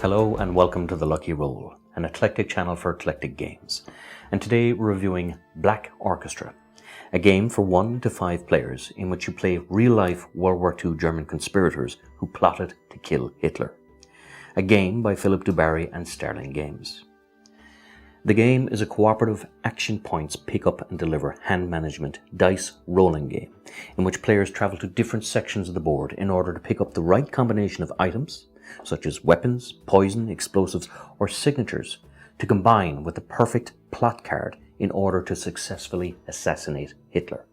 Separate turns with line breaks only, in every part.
Hello and welcome to The Lucky Roll, an eclectic channel for eclectic games. And today we're reviewing Black Orchestra, a game for 1 to 5 players in which you play real-life World War II German conspirators who plotted to kill Hitler. A game by Philip Dubarry and Sterling Games. The game is a cooperative action points pick up and deliver hand management dice rolling game in which players travel to different sections of the board in order to pick up the right combination of items, such as weapons, poison, explosives, or signatures, to combine with the perfect plot card in order to successfully assassinate Hitler.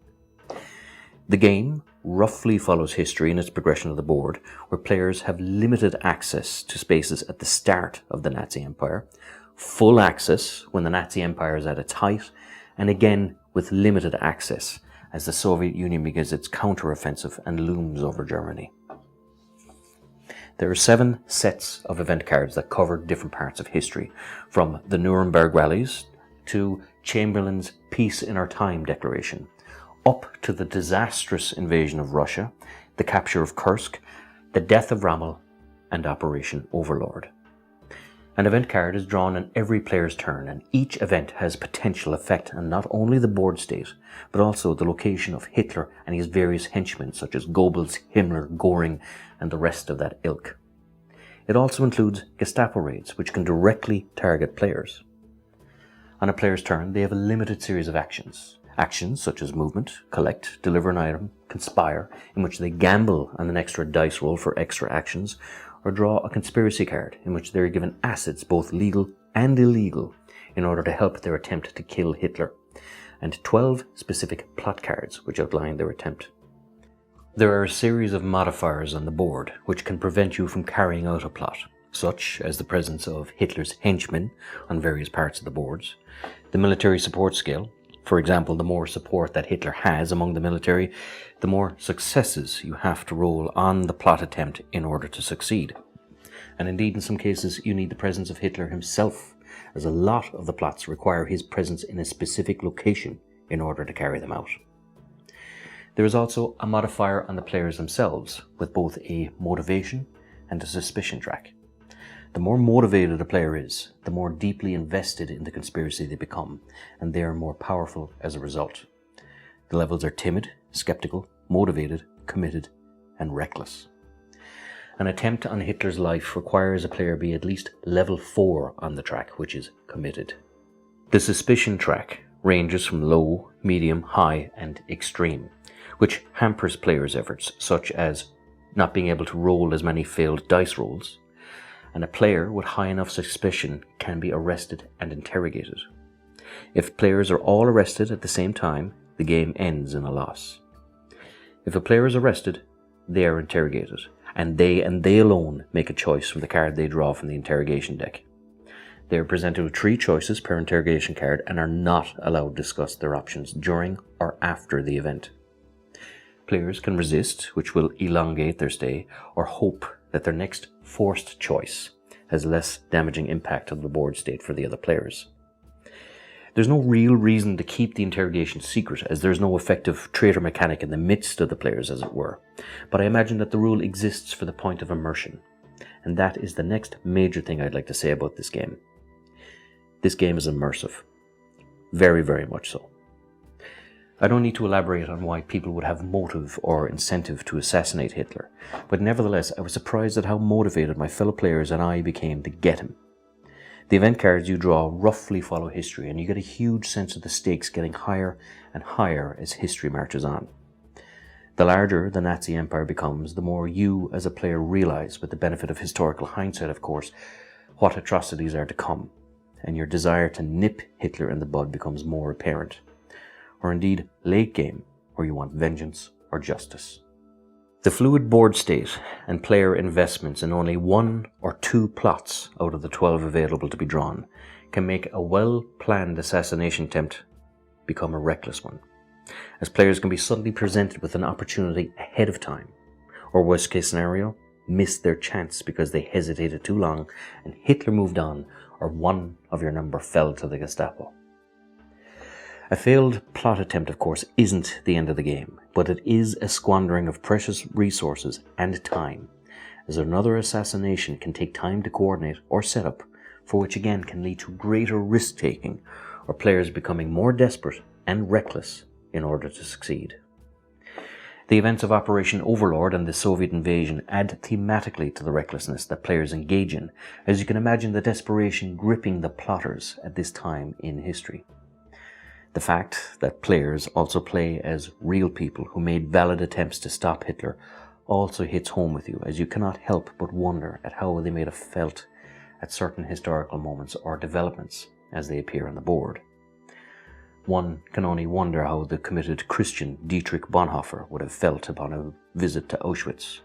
The game roughly follows history in its progression of the board, where players have limited access to spaces at the start of the Nazi Empire, full access when the Nazi Empire is at its height, and again with limited access as the Soviet Union begins its counter-offensive and looms over Germany. There are 7 sets of event cards that cover different parts of history, from the Nuremberg rallies to Chamberlain's Peace in Our Time declaration, up to the disastrous invasion of Russia, the capture of Kursk, the death of Rommel, and Operation Overlord. An event card is drawn on every player's turn, and each event has potential effect on not only the board state, but also the location of Hitler and his various henchmen such as Goebbels, Himmler, Göring, and the rest of that ilk. It also includes Gestapo raids, which can directly target players. On a player's turn, they have a limited series of actions. Actions such as movement, collect, deliver an item, conspire, in which they gamble on an extra dice roll for extra actions, or draw a conspiracy card, in which they are given assets both legal and illegal in order to help their attempt to kill Hitler, and 12 specific plot cards which outline their attempt. There are a series of modifiers on the board which can prevent you from carrying out a plot, such as the presence of Hitler's henchmen on various parts of the boards, the military support scale. For example, the more support that Hitler has among the military, the more successes you have to roll on the plot attempt in order to succeed. And indeed, in some cases, you need the presence of Hitler himself, as a lot of the plots require his presence in a specific location in order to carry them out. There is also a modifier on the players themselves, with both a motivation and a suspicion track. The more motivated a player is, the more deeply invested in the conspiracy they become, and they are more powerful as a result. The levels are timid, skeptical, motivated, committed, and reckless. An attempt on Hitler's life requires a player be at least level 4 on the track, which is committed. The suspicion track ranges from low, medium, high, and extreme, which hampers players' efforts, such as not being able to roll as many failed dice rolls, and a player with high enough suspicion can be arrested and interrogated. If players are all arrested at the same time, the game ends in a loss. If a player is arrested, they are interrogated, and they alone make a choice from the card they draw from the interrogation deck. They are presented with 3 choices per interrogation card and are not allowed to discuss their options during or after the event. Players can resist, which will elongate their stay, or hope that their next forced choice has less damaging impact on the board state for the other players. There's no real reason to keep the interrogation secret, as there's no effective traitor mechanic in the midst of the players, as it were, but I imagine that the rule exists for the point of immersion, and that is the next major thing I'd like to say about this game. This game is immersive. Very, very much so. I don't need to elaborate on why people would have motive or incentive to assassinate Hitler, but nevertheless I was surprised at how motivated my fellow players and I became to get him. The event cards you draw roughly follow history, and you get a huge sense of the stakes getting higher and higher as history marches on. The larger the Nazi Empire becomes, the more you as a player realize, with the benefit of historical hindsight of course, what atrocities are to come, and your desire to nip Hitler in the bud becomes more apparent. Or indeed late game, where you want vengeance or justice. The fluid board state and player investments in only 1 or 2 plots out of the 12 available to be drawn can make a well-planned assassination attempt become a reckless one, as players can be suddenly presented with an opportunity ahead of time, or worst case scenario, miss their chance because they hesitated too long and Hitler moved on, or one of your number fell to the Gestapo. A failed plot attempt, of course, isn't the end of the game, but it is a squandering of precious resources and time, as another assassination can take time to coordinate or set up, for which again can lead to greater risk-taking or players becoming more desperate and reckless in order to succeed. The events of Operation Overlord and the Soviet invasion add thematically to the recklessness that players engage in, as you can imagine the desperation gripping the plotters at this time in history. The fact that players also play as real people who made valid attempts to stop Hitler also hits home with you, as you cannot help but wonder at how they may have felt at certain historical moments or developments as they appear on the board. One can only wonder how the committed Christian Dietrich Bonhoeffer would have felt upon a visit to Auschwitz,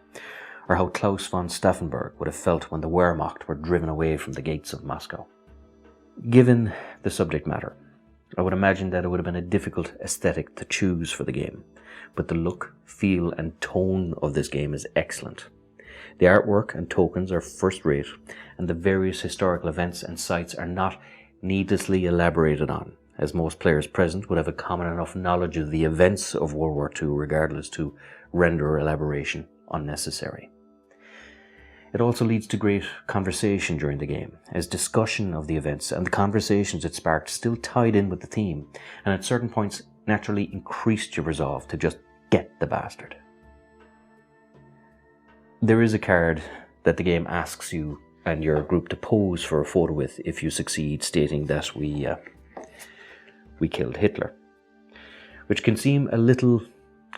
or how Klaus von Stauffenberg would have felt when the Wehrmacht were driven away from the gates of Moscow. Given the subject matter, I would imagine that it would have been a difficult aesthetic to choose for the game, but the look, feel and tone of this game is excellent. The artwork and tokens are first rate, and the various historical events and sites are not needlessly elaborated on, as most players present would have a common enough knowledge of the events of World War II regardless to render elaboration unnecessary. It also leads to great conversation during the game, as discussion of the events and the conversations it sparked still tied in with the theme, and at certain points naturally increased your resolve to just get the bastard. There is a card that the game asks you and your group to pose for a photo with if you succeed, stating that we killed Hitler, which can seem a little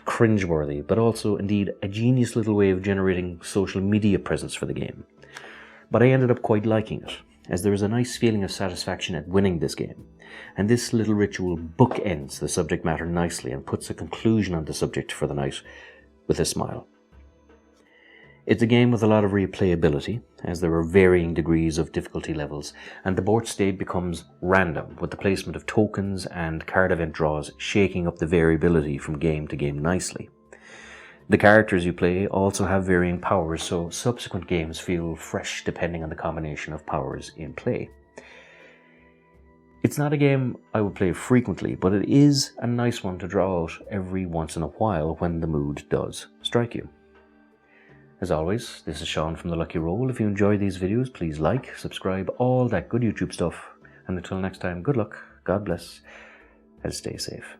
cringeworthy, but also indeed a genius little way of generating social media presence for the game. But I ended up quite liking it, as there is a nice feeling of satisfaction at winning this game, and this little ritual bookends the subject matter nicely and puts a conclusion on the subject for the night with a smile. It's a game with a lot of replayability, as there are varying degrees of difficulty levels, and the board state becomes random, with the placement of tokens and card event draws shaking up the variability from game to game nicely. The characters you play also have varying powers, so subsequent games feel fresh depending on the combination of powers in play. It's not a game I would play frequently, but it is a nice one to draw out every once in a while when the mood does strike you. As always, this is Sean from The Lucky Roll. If you enjoy these videos, please like, subscribe, all that good YouTube stuff. And until next time, good luck, God bless, and stay safe.